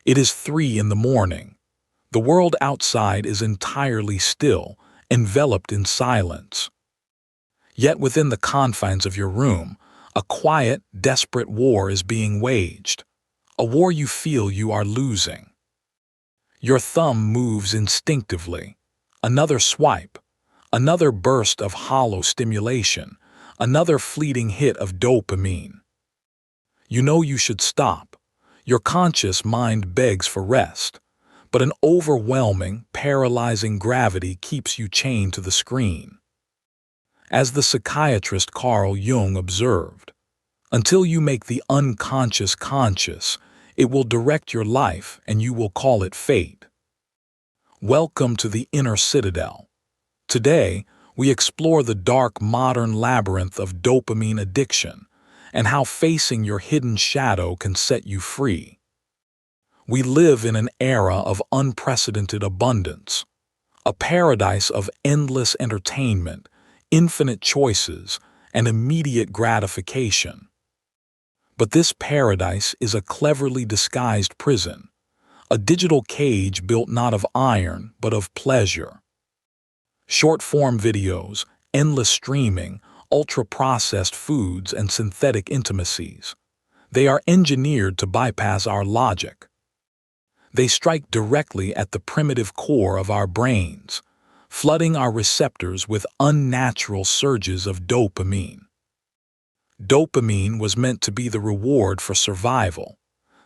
It is 3 in the morning. The world outside is entirely still, enveloped in silence. Yet within the confines of your room, a quiet, desperate war is being waged, a war you feel you are losing. Your thumb moves instinctively. Another swipe, another burst of hollow stimulation, another fleeting hit of dopamine. You know you should stop. Your conscious mind begs for rest, but an overwhelming, paralyzing gravity keeps you chained to the screen. As the psychiatrist Carl Jung observed, until you make the unconscious conscious, it will direct your life and you will call it fate. Welcome to the inner citadel. Today, we explore the dark modern labyrinth of dopamine addiction and how facing your hidden shadow can set you free. We live in an era of unprecedented abundance, a paradise of endless entertainment, infinite choices, and immediate gratification. But this paradise is a cleverly disguised prison, a digital cage built not of iron but of pleasure. Short-form videos, endless streaming, ultra-processed foods, and synthetic intimacies. They are engineered to bypass our logic. They strike directly at the primitive core of our brains, flooding our receptors with unnatural surges of dopamine. Dopamine was meant to be the reward for survival,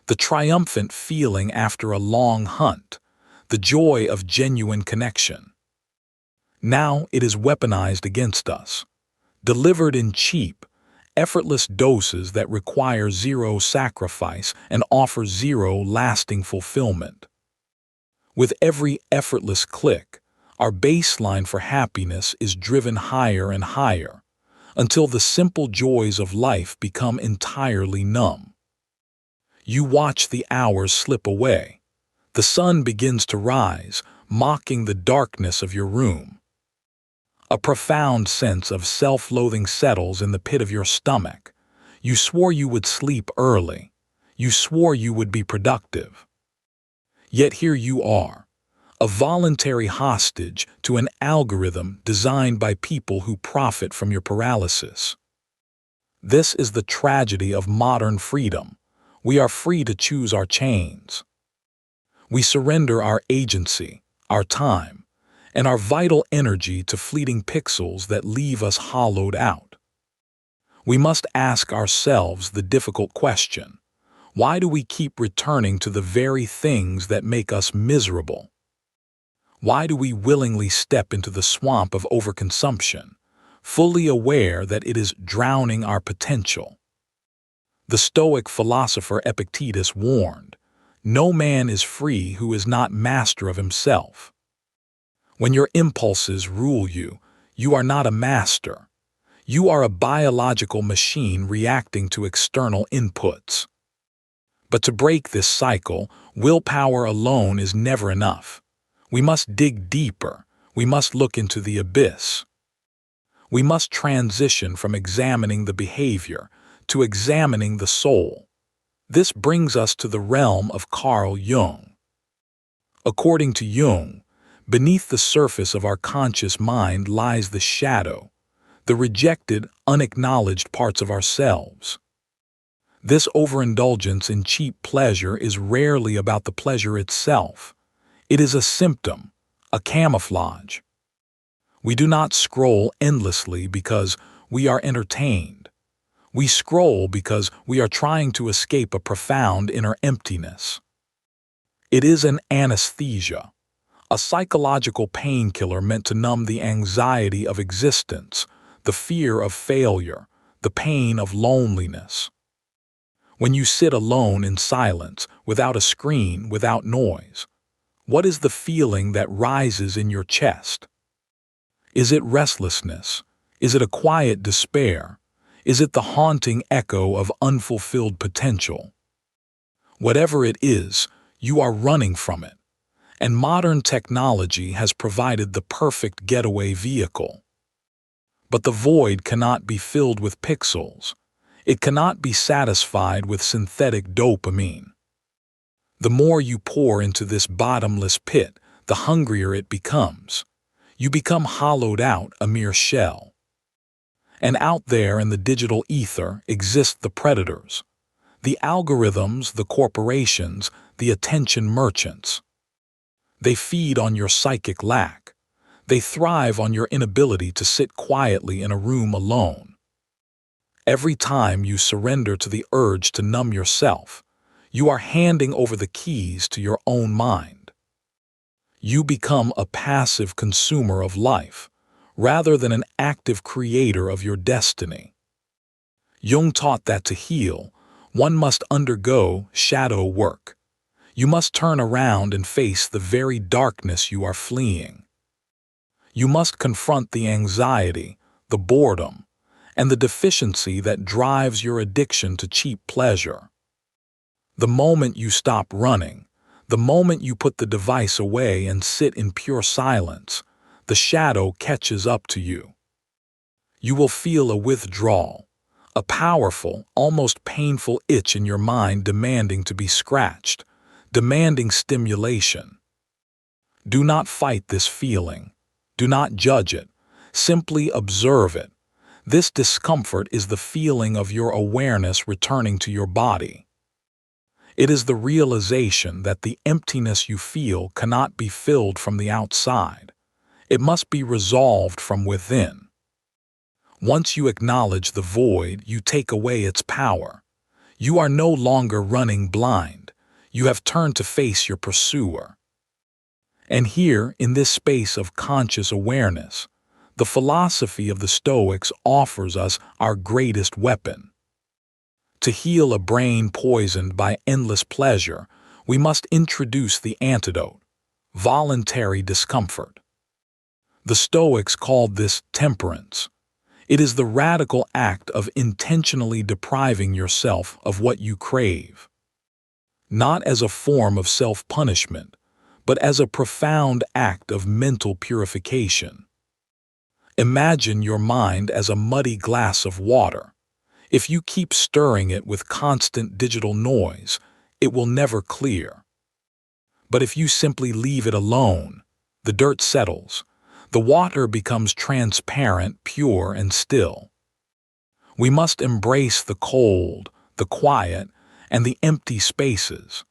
the triumphant feeling after a long hunt, the joy of genuine connection. Now it is weaponized against us, delivered in cheap, effortless doses that require zero sacrifice and offer zero lasting fulfillment. With every effortless click, our baseline for happiness is driven higher and higher, until the simple joys of life become entirely numb. You watch the hours slip away. The sun begins to rise, mocking the darkness of your room. A profound sense of self-loathing settles in the pit of your stomach. You swore you would sleep early. You swore you would be productive. Yet here you are, a voluntary hostage to an algorithm designed by people who profit from your paralysis. This is the tragedy of modern freedom. We are free to choose our chains. We surrender our agency, our time, and our vital energy to fleeting pixels that leave us hollowed out. We must ask ourselves the difficult question: why do we keep returning to the very things that make us miserable? Why do we willingly step into the swamp of overconsumption, fully aware that it is drowning our potential? The Stoic philosopher Epictetus warned, "No man is free who is not master of himself." When your impulses rule you, you are not a master. You are a biological machine reacting to external inputs. But to break this cycle, willpower alone is never enough. We must dig deeper. We must look into the abyss. We must transition from examining the behavior to examining the soul. This brings us to the realm of Carl Jung. According to Jung, beneath the surface of our conscious mind lies the shadow, the rejected, unacknowledged parts of ourselves. This overindulgence in cheap pleasure is rarely about the pleasure itself. It is a symptom, a camouflage. We do not scroll endlessly because we are entertained. We scroll because we are trying to escape a profound inner emptiness. It is an anesthesia, a psychological painkiller meant to numb the anxiety of existence, the fear of failure, the pain of loneliness. When you sit alone in silence, without a screen, without noise, what is the feeling that rises in your chest? Is it restlessness? Is it a quiet despair? Is it the haunting echo of unfulfilled potential? Whatever it is, you are running from it. And modern technology has provided the perfect getaway vehicle. But the void cannot be filled with pixels. It cannot be satisfied with synthetic dopamine. The more you pour into this bottomless pit, the hungrier it becomes. You become hollowed out, a mere shell. And out there in the digital ether exist the predators. The algorithms, the corporations, the attention merchants. They feed on your psychic lack. They thrive on your inability to sit quietly in a room alone. Every time you surrender to the urge to numb yourself, you are handing over the keys to your own mind. You become a passive consumer of life, rather than an active creator of your destiny. Jung taught that to heal, one must undergo shadow work. You must turn around and face the very darkness you are fleeing. You must confront the anxiety, the boredom, and the deficiency that drives your addiction to cheap pleasure. The moment you stop running, the moment you put the device away and sit in pure silence, the shadow catches up to you. You will feel a withdrawal, a powerful, almost painful itch in your mind demanding to be scratched, demanding stimulation. Do not fight this feeling. Do not judge it. Simply observe it. This discomfort is the feeling of your awareness returning to your body. It is the realization that the emptiness you feel cannot be filled from the outside. It must be resolved from within. Once you acknowledge the void, you take away its power. You are no longer running blind. You have turned to face your pursuer. And here, in this space of conscious awareness, the philosophy of the Stoics offers us our greatest weapon. To heal a brain poisoned by endless pleasure, we must introduce the antidote: voluntary discomfort. The Stoics called this temperance. It is the radical act of intentionally depriving yourself of what you crave. Not as a form of self-punishment, but as a profound act of mental purification. Imagine your mind as a muddy glass of water. If you keep stirring it with constant digital noise, it will never clear. But if you simply leave it alone, the dirt settles. The water becomes transparent, pure, and still. We must embrace the cold, the quiet, and the empty spaces.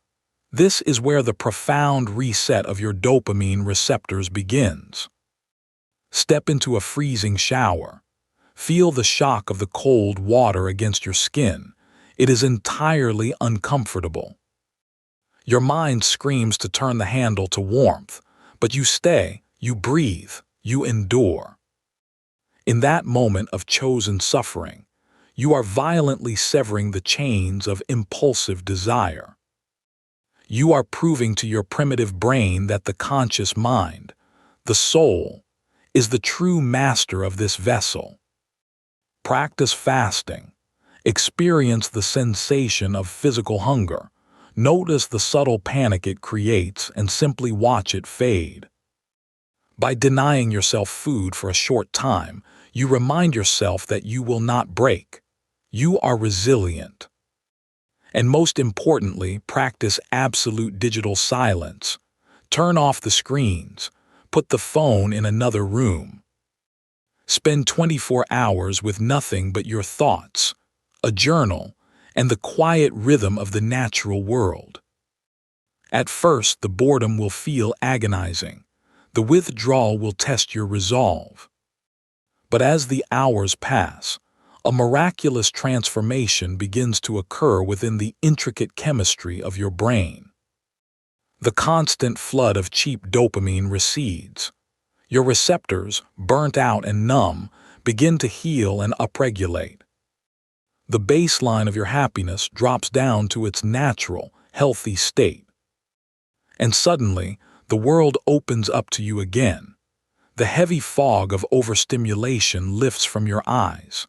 This is where the profound reset of your dopamine receptors begins. Step into a freezing shower. Feel the shock of the cold water against your skin. It is entirely uncomfortable. Your mind screams to turn the handle to warmth, but you stay, you breathe, you endure. In that moment of chosen suffering, you are violently severing the chains of impulsive desire. You are proving to your primitive brain that the conscious mind, the soul, is the true master of this vessel. Practice fasting. Experience the sensation of physical hunger. Notice the subtle panic it creates and simply watch it fade. By denying yourself food for a short time, you remind yourself that you will not break. You are resilient. And most importantly, practice absolute digital silence. Turn off the screens. Put the phone in another room. Spend 24 hours with nothing but your thoughts, a journal, and the quiet rhythm of the natural world. At first, the boredom will feel agonizing. The withdrawal will test your resolve. But as the hours pass, a miraculous transformation begins to occur within the intricate chemistry of your brain. The constant flood of cheap dopamine recedes. Your receptors, burnt out and numb, begin to heal and upregulate. The baseline of your happiness drops down to its natural, healthy state. And suddenly, the world opens up to you again. The heavy fog of overstimulation lifts from your eyes.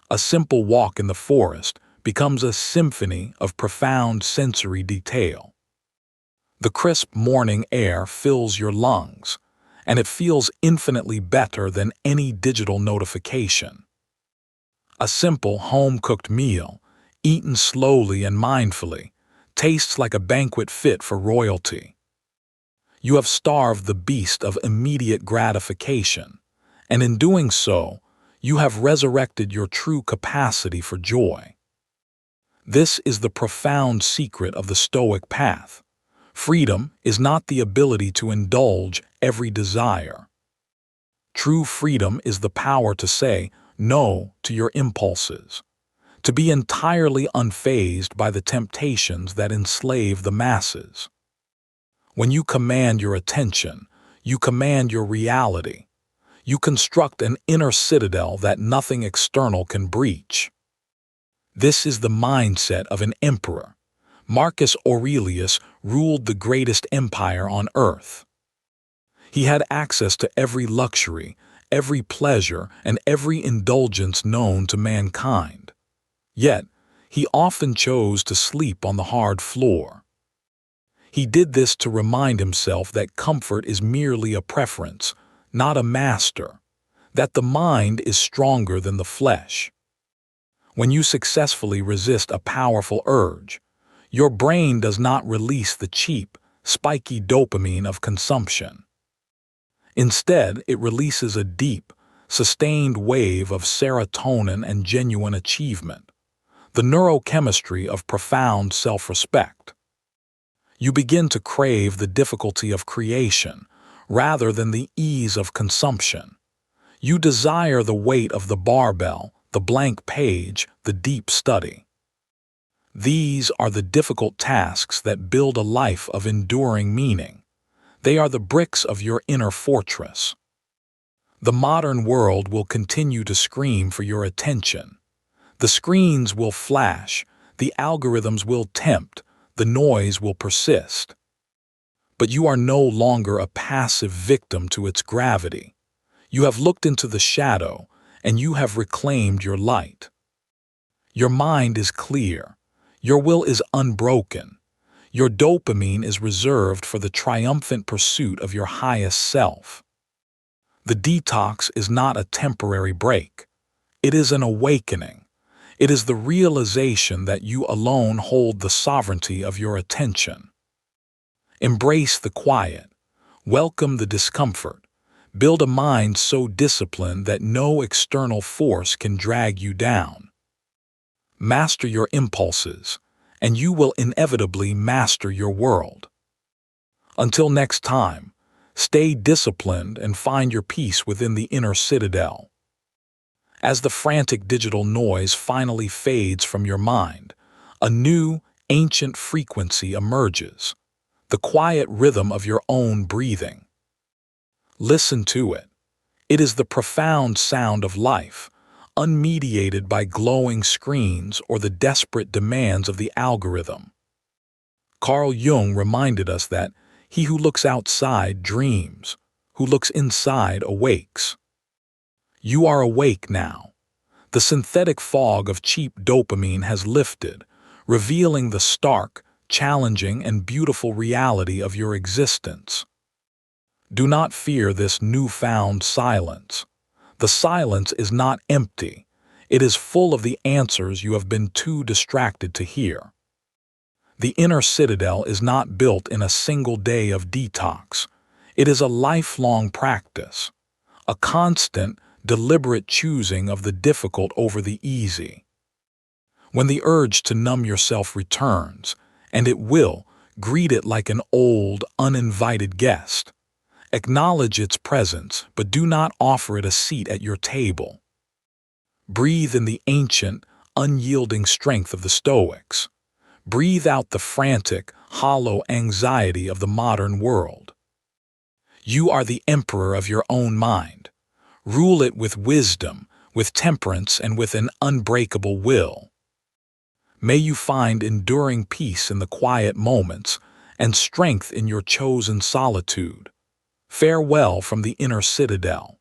A simple walk in the forest becomes a symphony of profound sensory detail. The crisp morning air fills your lungs, and it feels infinitely better than any digital notification. A simple home-cooked meal, eaten slowly and mindfully, tastes like a banquet fit for royalty. You have starved the beast of immediate gratification, and in doing so, you have resurrected your true capacity for joy. This is the profound secret of the Stoic path. Freedom is not the ability to indulge every desire. True freedom is the power to say no to your impulses, to be entirely unfazed by the temptations that enslave the masses. When you command your attention, you command your reality. You construct an inner citadel that nothing external can breach. This is the mindset of an emperor. Marcus Aurelius ruled the greatest empire on earth. He had access to every luxury, every pleasure, and every indulgence known to mankind. Yet, he often chose to sleep on the hard floor. He did this to remind himself that comfort is merely a preference, not a master, that the mind is stronger than the flesh. When you successfully resist a powerful urge, your brain does not release the cheap, spiky dopamine of consumption. Instead, it releases a deep, sustained wave of serotonin and genuine achievement, the neurochemistry of profound self-respect. You begin to crave the difficulty of creation rather than the ease of consumption. You desire the weight of the barbell, the blank page, the deep study. These are the difficult tasks that build a life of enduring meaning. They are the bricks of your inner fortress. The modern world will continue to scream for your attention. The screens will flash, the algorithms will tempt, the noise will persist. But you are no longer a passive victim to its gravity. You have looked into the shadow, and you have reclaimed your light. Your mind is clear. Your will is unbroken. Your dopamine is reserved for the triumphant pursuit of your highest self. The detox is not a temporary break. It is an awakening. It is the realization that you alone hold the sovereignty of your attention. Embrace the quiet. Welcome the discomfort. Build a mind so disciplined that no external force can drag you down. Master your impulses, and you will inevitably master your world. Until next time, stay disciplined and find your peace within the inner citadel. As the frantic digital noise finally fades from your mind, a new, ancient frequency emerges, the quiet rhythm of your own breathing. Listen to it. It is the profound sound of life, unmediated by glowing screens or the desperate demands of the algorithm. Carl Jung reminded us that he who looks outside dreams, who looks inside awakes. You are awake now. The synthetic fog of cheap dopamine has lifted, revealing the stark, challenging, and beautiful reality of your existence. Do not fear this newfound silence. The silence is not empty. It is full of the answers you have been too distracted to hear. The inner citadel is not built in a single day of detox. It is a lifelong practice, a constant, deliberate choosing of the difficult over the easy. When the urge to numb yourself returns, and it will, greet it like an old, uninvited guest. Acknowledge its presence, but do not offer it a seat at your table. Breathe in the ancient, unyielding strength of the Stoics. Breathe out the frantic, hollow anxiety of the modern world. You are the emperor of your own mind. Rule it with wisdom, with temperance, and with an unbreakable will. May you find enduring peace in the quiet moments and strength in your chosen solitude. Farewell from the inner citadel.